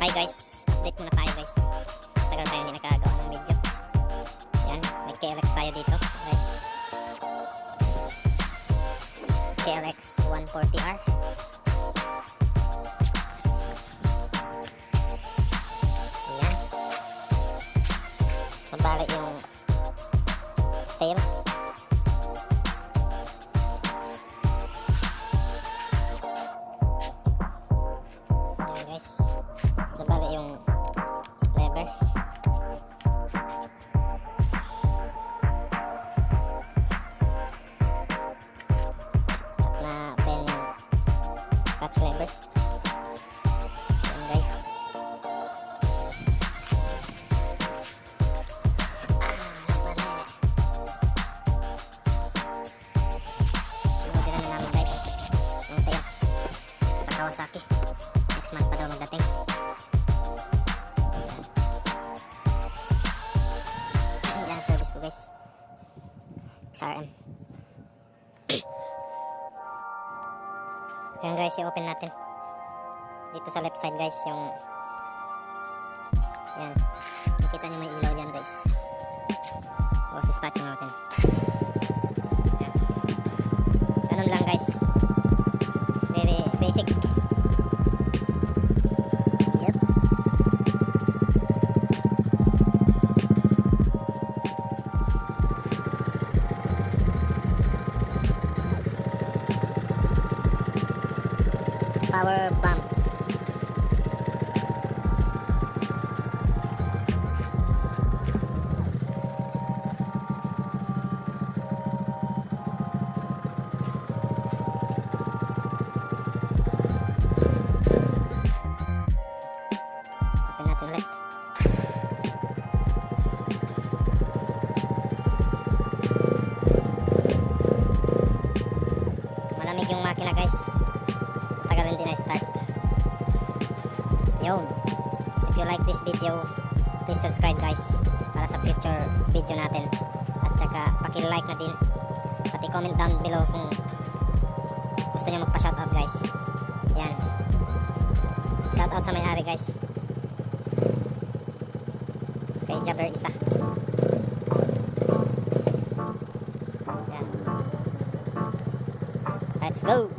Hi guys, update muna tayo guys. Tagal tayo hindi nakagawa ng video. Yan, may KLX tayo dito guys. KLX 140R. Yan. Mabali yung tail. Yan guys. Nabali yung lever. At na pen yung clutch lever. Yan guys. Pinudira na namin guys yung tail sa Kawasaki. Next month pa daw magdating. Yan service ko guys. XRM. Ayan guys, i-open natin. Dito sa left side guys, yung yan. Makita nyo may ilaw dyan guys. O, so start nyo natin. Yan. Ganun lang guys. Very basic. Yep. Power bump. Open natin ulit. Malamig yung makina guys. Tagal hindi na start. Yun. If you like this video, please subscribe guys para sa future video natin. At saka paki-like na din. Pati comment down below kung gusto nyo magpa-shoutout guys. Yan. Shoutout sa may-ari guys. Kay Jabber Isa. Yan. Let's go!